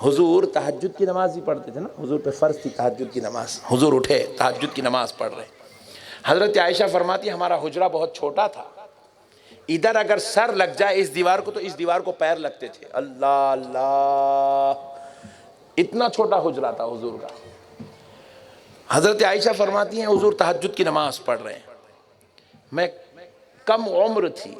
हुजूर तहज्जुद की नमाज भी पढ़ते थे ना, हुजूर पे फ़र्ज थी तहज्जुद की नमाज। हुजूर उठे, तहज्जुद की नमाज पढ़ रहे। हज़रत आयशा फरमाती हमारा हुजरा बहुत छोटा था, इधर अगर सर लग जाए इस दीवार को तो इस दीवार को पैर लगते थे। अल्लाह अल्लाह, इतना छोटा हुजरा था हुजूर का। हज़रत आयशा फरमाती हैं हुजूर तहज्जुद की नमाज पढ़ रहे हैं, मैं कम उम्र थी,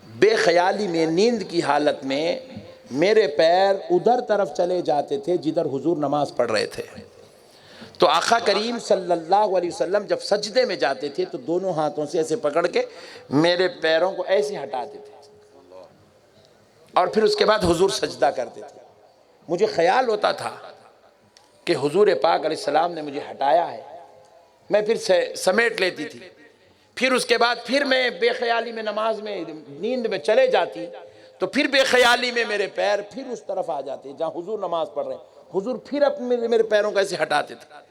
बेख्याली में नींद की हालत में मेरे पैर उधर तरफ चले जाते थे जिधर हुजूर नमाज पढ़ रहे थे। तो आका करीम सल्लल्लाहु अलैहि वसल्लम जब सजदे में जाते थे तो दोनों हाथों से ऐसे पकड़ के मेरे पैरों को ऐसे हटाते थे और फिर उसके बाद हुजूर सजदा करते थे। मुझे ख्याल होता था कि हुजूर पाक अलैहिस्सलाम ने मुझे हटाया है, मैं फिर समेट लेती थी। फिर उसके बाद फिर मैं बेख्याली में नमाज में नींद में चले जाती तो फिर बेख्याली में मेरे पैर फिर उस तरफ आ जाते जहाँ हुजूर नमाज पढ़ रहे हैं। हुजूर फिर अपने मेरे पैरों को ऐसे हटाते थे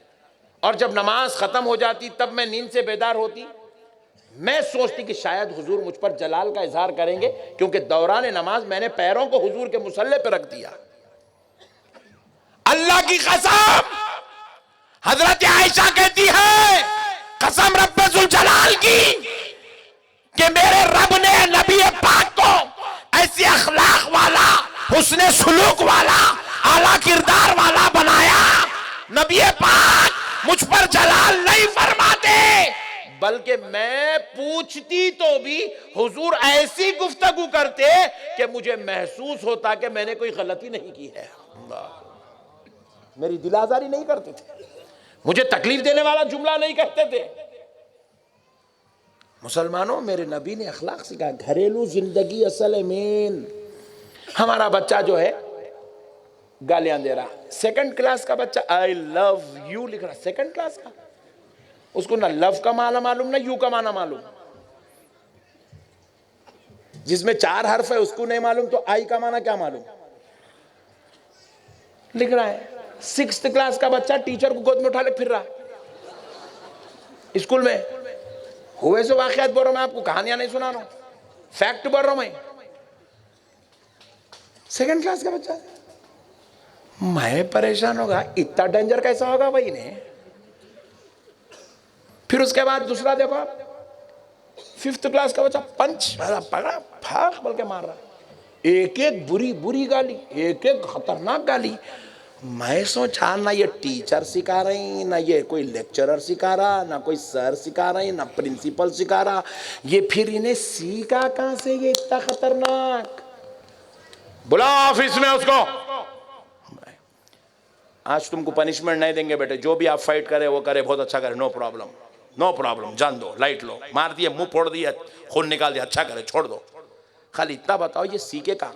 और जब नमाज ख़त्म हो जाती तब मैं नींद से बेदार होती। मैं सोचती कि शायद हुजूर मुझ पर जलाल का इजहार करेंगे क्योंकि दौरान नमाज मैंने पैरों को हुजूर के मुसल्ले पर रख दिया। अल्लाह की कसम, हजरत आयशा कहती है कसम रब्बे जुल जलाल की कि मेरे रब ने नबी पाक को ऐसे अखलाक वाला, हुस्ने सुलूक वाला, आला किरदार वाला बनाया। नबी पाक मुझ पर जलाल नहीं फरमाते, बल्कि मैं पूछती तो भी हुजूर ऐसी गुफ्तगू करते कि मुझे महसूस होता कि मैंने कोई गलती नहीं की है। मेरी दिल आजारी नहीं करते थे, मुझे तकलीफ देने वाला जुमला नहीं कहते थे। मुसलमानों, मेरे नबी ने अखलाक सिखाया, घरेलू जिंदगी असल मेन। हमारा बच्चा जो है गालियां दे रहा, सेकंड क्लास का बच्चा आई लव यू लिख रहा, सेकंड क्लास का, उसको ना लव का माना मालूम ना यू का माना मालूम। जिसमें 4 हर्फ है उसको नहीं मालूम तो आई का माना क्या मालूम, लिख रहा है। 6th क्लास का बच्चा टीचर को गोद में उठा ले फिर रहा स्कूल में। हुए सो वाकयात बोल रहा हूं मैं आपको, कहानियां नहीं सुना रहा हूं, फैक्ट बोल रहा हूं मैं। 2nd क्लास का बच्चा, मैं परेशान होगा, इतना डेंजर कैसा होगा भाई ने। फिर उसके बाद दूसरा देखो आप, 5th क्लास का बच्चा पंच पकड़ा फाक बोल के मार रहा, एक एक बुरी बुरी गाली, एक एक खतरनाक गाली। मैं सोचा ना ये टीचर सिखा रही, ना ये कोई लेक्चरर सिखा रहा, ना कोई सर सिखा रही, ना प्रिंसिपल सिखा रहा, ये फिर इन्हें सीखा कहां से ये इतना खतरनाक। बुला ऑफिस में उसको, आज तुमको पनिशमेंट नहीं देंगे बेटे, जो भी आप फाइट करे वो करे, बहुत अच्छा करे, नो प्रॉब्लम नो प्रॉब्लम, जान दो, लाइट लो, मार दिए, मुंह फोड़ दिया, खून निकाल दिया, अच्छा करे, छोड़ दो। खाली इतना बताओ ये सीखे कहाँ,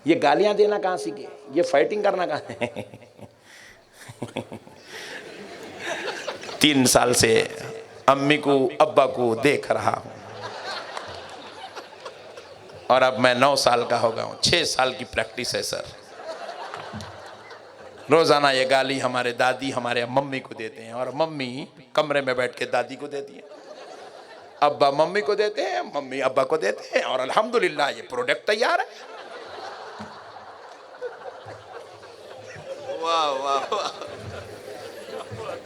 ये गालियां देना कहाँ सीखे, ये फाइटिंग करना कहाँ है। 3 साल से अम्मी को अब्बा को देख रहा हूं और अब मैं 9 साल का हो गया हूं, 6 साल की प्रैक्टिस है सर। रोजाना ये गाली हमारे दादी हमारे मम्मी को देते हैं और मम्मी कमरे में बैठ के दादी को देती है, अब्बा मम्मी को देते हैं, मम्मी अब्बा को देते हैं और अल्हम्दुलिल्लाह ये प्रोडक्ट तैयार है। वाह वाह वाह।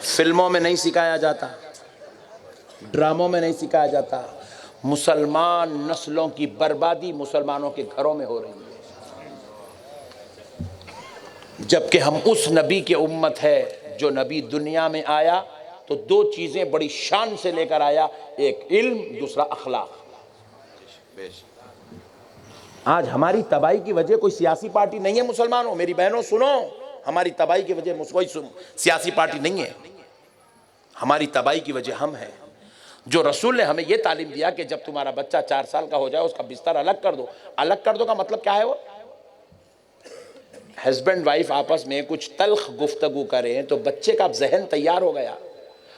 फिल्मों में नहीं सिखाया जाता, ड्रामों में नहीं सिखाया जाता, मुसलमान नस्लों की बर्बादी मुसलमानों के घरों में हो रही है। जबकि हम उस नबी के उम्मत है जो नबी दुनिया में आया तो 2 चीजें बड़ी शान से लेकर आया, एक इल्म, दूसरा अखलाक। आज हमारी तबाही की वजह कोई सियासी पार्टी नहीं है मुसलमानों, मेरी बहनों सुनो, हमारी तबाही की वजह कोई सियासी पार्टी नहीं है, हमारी तबाही की वजह हम हैं। जो रसूल ने हमें यह तालीम दिया कि जब तुम्हारा बच्चा 4 साल का हो जाए उसका बिस्तर अलग कर दो। अलग कर दो का मतलब क्या है, वो हस्बैंड वाइफ आपस में कुछ तल्ख गुफ्तगू करें तो बच्चे का जहन तैयार हो गया,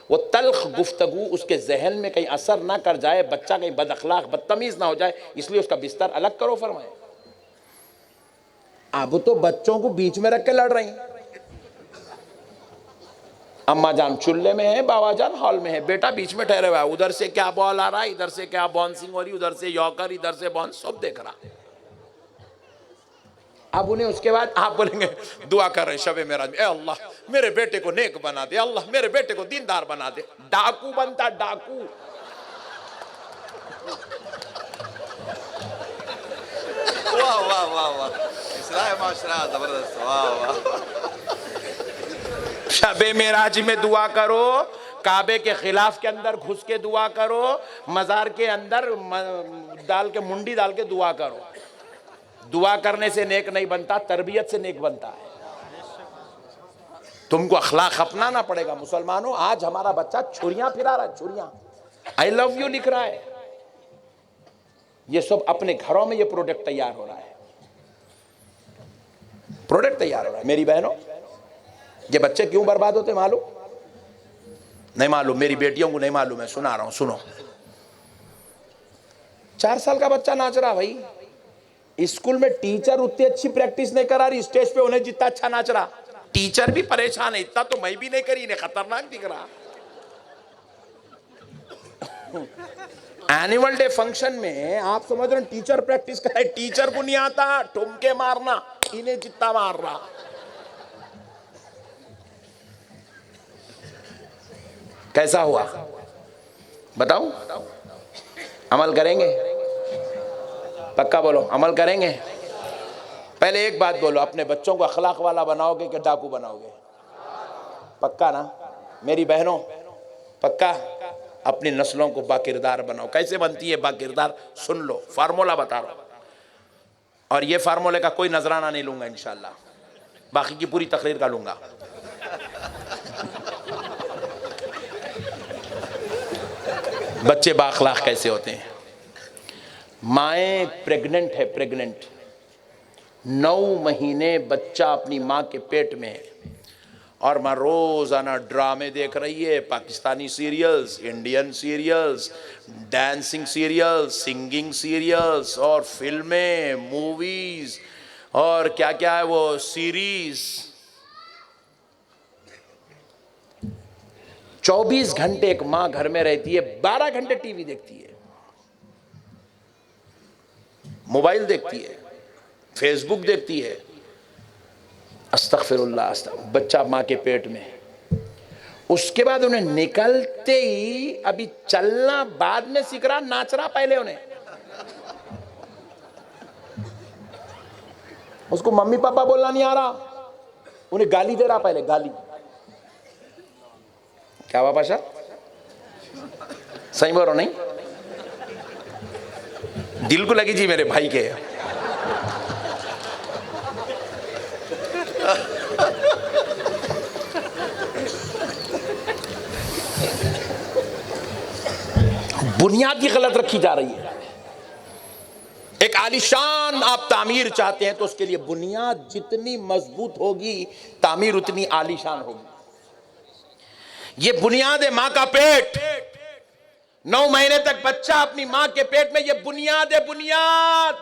वो तल्ख गुफ्तगू उसके जहन में कहीं असर ना कर जाए, बच्चा कहीं बदअखलाक बदतमीज ना हो जाए, इसलिए उसका बिस्तर अलग करो फरमाए। अब तो बच्चों को बीच में रख के लड़ रही, अम्मा जान चूल्हे में है, बाबा जान हॉल में है, बेटा बीच में ठहरे हुआ है, उधर से क्या बॉल आ रहा है, इधर से क्या बाउंसिंग हो रही, उधर से यॉर्कर, इधर से बाउंस, सब देख रहा। अब उन्हें उसके बाद आप बोलेंगे दुआ कर रहे शबे मेराज में, ए अल्लाह मेरे बेटे को नेक बना दे, अल्लाह मेरे बेटे को दीनदार बना दे। डाकू बनता, डाकू। वाह वाह वाह वाह, इसराए माशरा जबरदस्त, वाह वाह। शबे मेराज में दुआ करो, काबे के खिलाफ के अंदर घुस के दुआ करो, मजार के अंदर डाल के मुंडी डाल के दुआ करो। दुआ करने से नेक नहीं बनता, तरबियत से नेक बनता है। तुमको अखलाक अपनाना पड़ेगा। मुसलमानों, आज हमारा बच्चा छुरियां फिरा रहा है, छुरियां, आई लव यू लिख रहा है। ये सब अपने घरों में ये प्रोडक्ट तैयार हो रहा है, प्रोडक्ट तैयार हो रहा है। मेरी बहनों, ये बच्चे क्यों बर्बाद होते मालूम? नहीं मालूम? मेरी बेटियों को नहीं मालूम है, सुना रहा हूं, सुनो। 4 साल का बच्चा नाच रहा भाई, स्कूल में टीचर उतनी अच्छी प्रैक्टिस नहीं करा रही, स्टेज पे उन्हें जितना अच्छा नाच रहा। टीचर भी परेशान है, इतना तो मैं भी नहीं करी, इन्हें खतरनाक दिख रहा। एनुअल डे फंक्शन में आप समझ रहे हैं टीचर प्रैक्टिस कर रहे, टीचर को नहीं आता ठुमके मारना, इन्हें जितना मार रहा। कैसा हुआ बताओ? अमल करेंगे? पक्का बोलो, अमल करेंगे? पहले एक बात बोलो, अपने बच्चों को अखलाक वाला बनाओगे कि डाकू बनाओगे? पक्का ना मेरी बहनों? पक्का? अपनी नस्लों को बाकिरदार बनाओ। कैसे बनती है बाकिरदार? सुन लो, फार्मूला बता रहा हूं, और ये फार्मूले का कोई नजराना नहीं लूंगा इंशाल्लाह, बाकी की पूरी तकरीर का लूंगा। बच्चे बाखलाक कैसे होते हैं? माएँ प्रेग्नेंट है, प्रेग्नेंट 9 महीने बच्चा अपनी माँ के पेट में है, और माँ रोजाना ड्रामे देख रही है, Pakistani serials, Indian serials, dancing serials, singing serials, और फिल्में, मूवीज, और क्या क्या है वो सीरीज। 24 घंटे एक माँ घर में रहती है, 12 घंटे टीवी देखती है, मोबाइल देखती है, फेसबुक देखती है। अस्तगफिरुल्लाह, बच्चा माँ के पेट में, उसके बाद उन्हें निकलते ही अभी चलना बाद में सीख रहा, नाच रहा पहले उन्हें। उसको मम्मी पापा बोलना नहीं आ रहा, उन्हें गाली दे रहा पहले, गाली। क्या हुआ पाशा? सही बोल रहा नहीं? दिल को लगी जी मेरे भाई के। बुनियाद ही गलत रखी जा रही है। एक आलीशान आप तामीर चाहते हैं तो उसके लिए बुनियाद जितनी मजबूत होगी, तामीर उतनी आलीशान होगी। ये बुनियाद है मां का पेट, 9 महीने तक बच्चा अपनी मां के पेट में, ये बुनियाद है, बुनियाद।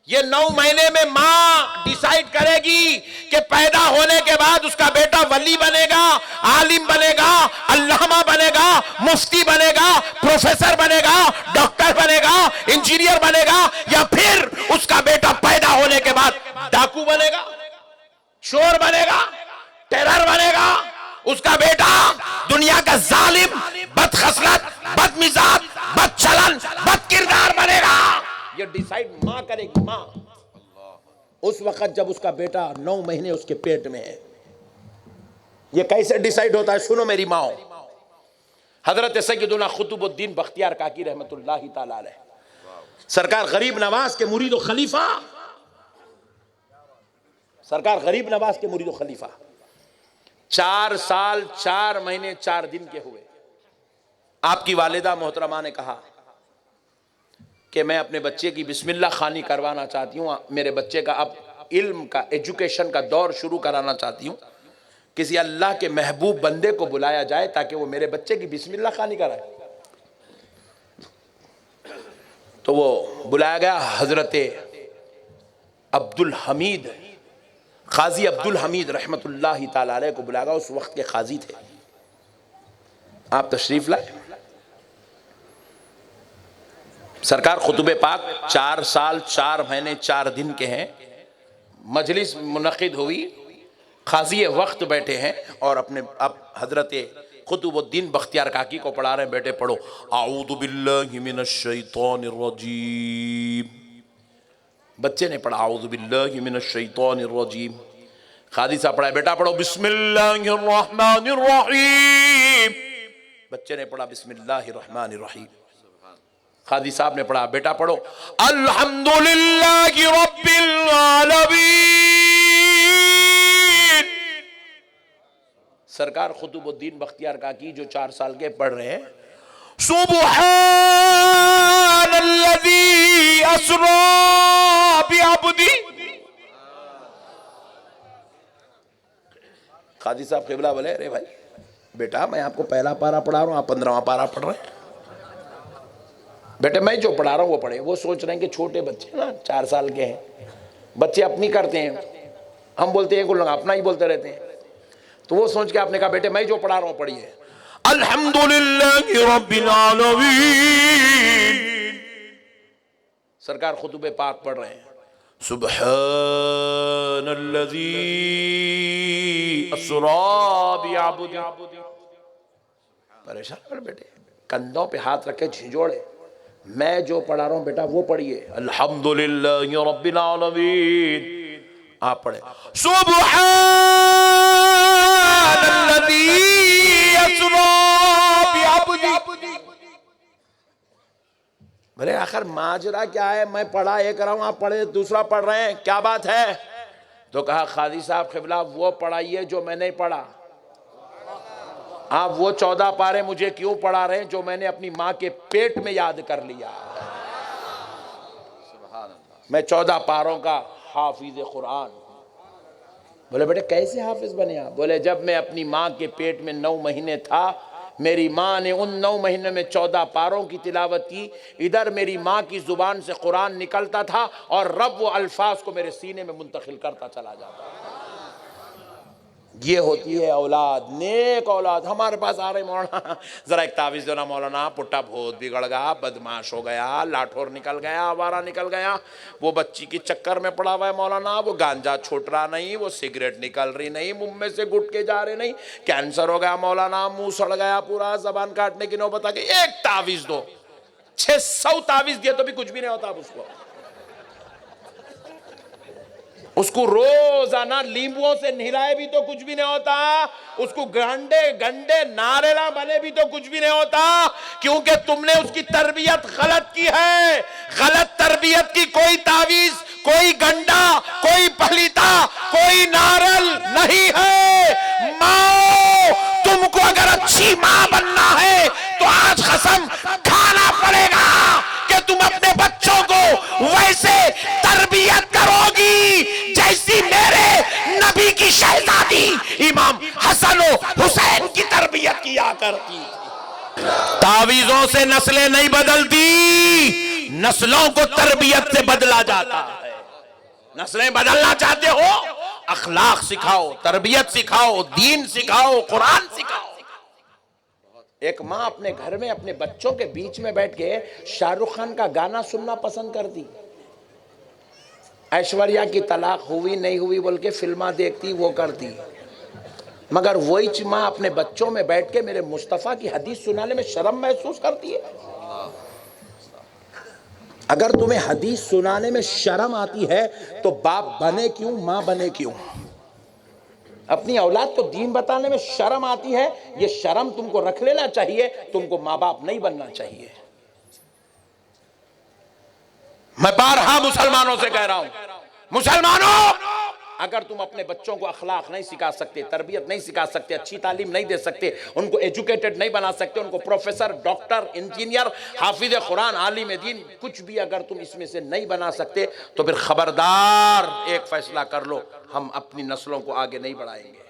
ये 9 महीने में मां डिसाइड करेगी कि पैदा होने के बाद उसका बेटा वली बनेगा, आलिम बनेगा, अल्लामा बनेगा, मुफ्ती बनेगा, प्रोफेसर बनेगा, डॉक्टर बनेगा, इंजीनियर बनेगा, या फिर उसका बेटा पैदा होने के बाद डाकू बनेगा, चोर बनेगा, टेरर बनेगा। उसका बेटा दुनिया का जालिम, बदखसलत, बदमिजाज, बदचलन, बदकिरदार बनेगा। ये डिसाइड मां करेगी, मां। उस वक्त जब उसका बेटा 9 महीने उसके पेट में है। ये कैसे डिसाइड होता है? सुनो मेरी माओ, हजरत सैयदुना कुतुबुद्दीन बख्तियार काकी रहमतुल्लाहि ताला अलैह, सरकार गरीब नवाज के मुरीद और खलीफा, सरकार गरीब नवाज के मुरीद और खलीफा, 4 साल 4 महीने 4 दिन के हुए। आपकी वालिदा मोहतरमा ने कहा कि मैं अपने बच्चे की बिस्मिल्लाह खानी करवाना चाहती हूँ, मेरे बच्चे का अब इल्म का, एजुकेशन का दौर शुरू कराना चाहती हूँ, किसी अल्लाह के महबूब बंदे को बुलाया जाए ताकि वो मेरे बच्चे की बिस्मिल्लाह खानी कराए। तो वो बुलाया गया, हजरत अब्दुल हमीद, काजी अब्दुल हमीद रहमतुल्लाहि ताला अलैह को बुलाया गया। उस वक्त के काजी थे। आप तशरीफ लाए। सरकार खुतबे पाक 4 साल 4 महीने 4 दिन के हैं। मजलिस मुनक़िद हुई, क़ाज़ी वक्त बैठे हैं और अपने अब हज़रत क़ुतुबुद्दीन बख्तियार काकी को पढ़ा रहे हैं, बेटे पढ़ो आऊज़ु बिल्लाहि मिनश शैतानिर रजीम। बच्चे ने पढ़ा आऊज़ु बिल्लाहि मिनश शैतानिर रजीम। क़ाज़ी साहब पढ़ा, बेटा पढ़ो बिस्मिल्लाहिर रहमानिर रहीम। बच्चे ने पढ़ा बिस्मिल्लाहिर रहमानिर रहीम। क़ाज़ी साहब ने पढ़ा, बेटा पढ़ो अल्हम्दुलिल्लाहि रब्बिल आलमीन। सरकार क़ुतुबुद्दीन बख्तियार काकी जो 4 साल के पढ़ रहे हैं सुब्हानल्लज़ी अस्रा बिअब्दी। क़ाज़ी साहब क़िबला बोले, अरे भाई बेटा मैं आपको पहला पारा पढ़ा रहा हूँ, आप 15वां पारा पढ़ रहे हैं। बेटे मैं जो पढ़ा रहा हूँ वो पढ़े। वो सोच रहे हैं कि छोटे बच्चे ना 4 साल के हैं, बच्चे अपनी करते हैं, हम बोलते हैं लोग अपना ही बोलते रहते हैं। तो वो सोच के आपने कहा बेटे मैं जो पढ़ा रहा हूँ पढ़िए अल्हम्दुलिल्लाहि रब्बिल आलमीन। सरकार खुतबे पाक पढ़ रहे हैं सुब्हानल्लज़ी अस्रा बिअब्दी। परेशान कर बेटे, कंधों पे हाथ रखे झिझोड़े, मैं जो पढ़ा रहा हूं बेटा वो पढ़िए अल्हम्दुलिल्लाहि रब्बिल आलमीन। आप पढ़े सुब्हानल्लज़ी अस्रा बिअब्दी। बोले आखिर माजरा क्या है, मैं पढ़ा एक रहा हूं, आप पढ़े दूसरा पढ़ रहे हैं, क्या बात है? तो कहा क़ाज़ी साहब क़िबला वो पढ़ाइए जो मैंने पढ़ा। आप वो 14 पारे मुझे क्यों पढ़ा रहे हैं जो मैंने अपनी माँ के पेट में याद कर लिया। मैं 14 पारों का हाफिज कुरान। बोले बेटे कैसे हाफिज बने आप? बोले जब मैं अपनी माँ के पेट में 9 महीने था, मेरी माँ ने उन 9 महीने में 14 पारों की तिलावत की। इधर मेरी माँ की जुबान से कुरान निकलता था और रब वो अल्फाज को मेरे सीने में मुंतकिल करता चला जाता। ये होती है औलाद, नेक औलाद। हमारे पास आ रहे मौलाना जरा एक तावीज़ दो ना मौलाना, पुट्टा बहुत बिगड़ गया, बदमाश हो गया, लाठौर निकल गया, आवारा निकल गया, वो बच्ची के चक्कर में पड़ा हुआ है मौलाना, वो गांजा छूट रहा नहीं, वो सिगरेट निकल रही नहीं, मुंह में से गुटके जा रहे नहीं, कैंसर हो गया मौलाना, मुंह सड़ गया पूरा, जबान काटने की नौबत आ गई। एक तावीज़ दो, 600 तावीज़ दिए तो भी कुछ भी नहीं होता। उसको रोजाना लींबुओं से नहलाए भी तो कुछ भी नहीं होता, उसको गंडे गंडे नारेला बने भी तो कुछ भी नहीं होता, क्योंकि तुमने उसकी तरबियत गलत की है। गलत तरबियत की कोई तावीज, कोई गंडा, कोई पलीता, कोई नारल नहीं है। माँ तुमको अगर अच्छी माँ बनना है तो आज कसम खाना पड़ेगा कि तुम अपने बच्चों को वैसे तरबियत करोगी जैसी मेरे नबी की शहजादी इमाम हसन और हुसैन की तरबियत किया करती। तावीज़ों से नस्लें नहीं बदलती, नस्लों को तरबियत से बदला जाता है। नस्लें बदलना चाहते हो, अखलाक सिखाओ, तरबियत सिखाओ, दीन सिखाओ, कुरान सिखाओ। एक माँ अपने घर में अपने बच्चों के बीच में बैठ के शाहरुख खान का गाना सुनना पसंद करती, ऐश्वर्या की तलाक हुई नहीं हुई बोल के फिल्मा देखती, वो करती। मगर वही माँ अपने बच्चों में बैठ के मेरे मुस्तफ़ा की हदीस सुनाने में शर्म महसूस करती है। अगर तुम्हें हदीस सुनाने में शर्म आती है तो बाप बने क्यों, माँ बने क्यों? अपनी औलाद को दीन बताने में शर्म आती है, ये शर्म तुमको रख लेना चाहिए, तुमको माँ बाप नहीं बनना चाहिए। मैं बारहा मुसलमानों से कह रहा हूं, मुसलमानों अगर तुम अपने बच्चों को अखलाक नहीं सिखा सकते, तरबियत नहीं सिखा सकते, अच्छी तालीम नहीं दे सकते, उनको एजुकेटेड नहीं बना सकते, उनको प्रोफेसर, डॉक्टर, इंजीनियर, हाफिज कुरान, आलिम दीन कुछ भी अगर तुम इसमें से नहीं बना सकते तो फिर खबरदार एक फैसला कर लो, हम अपनी नस्लों को आगे नहीं बढ़ाएंगे।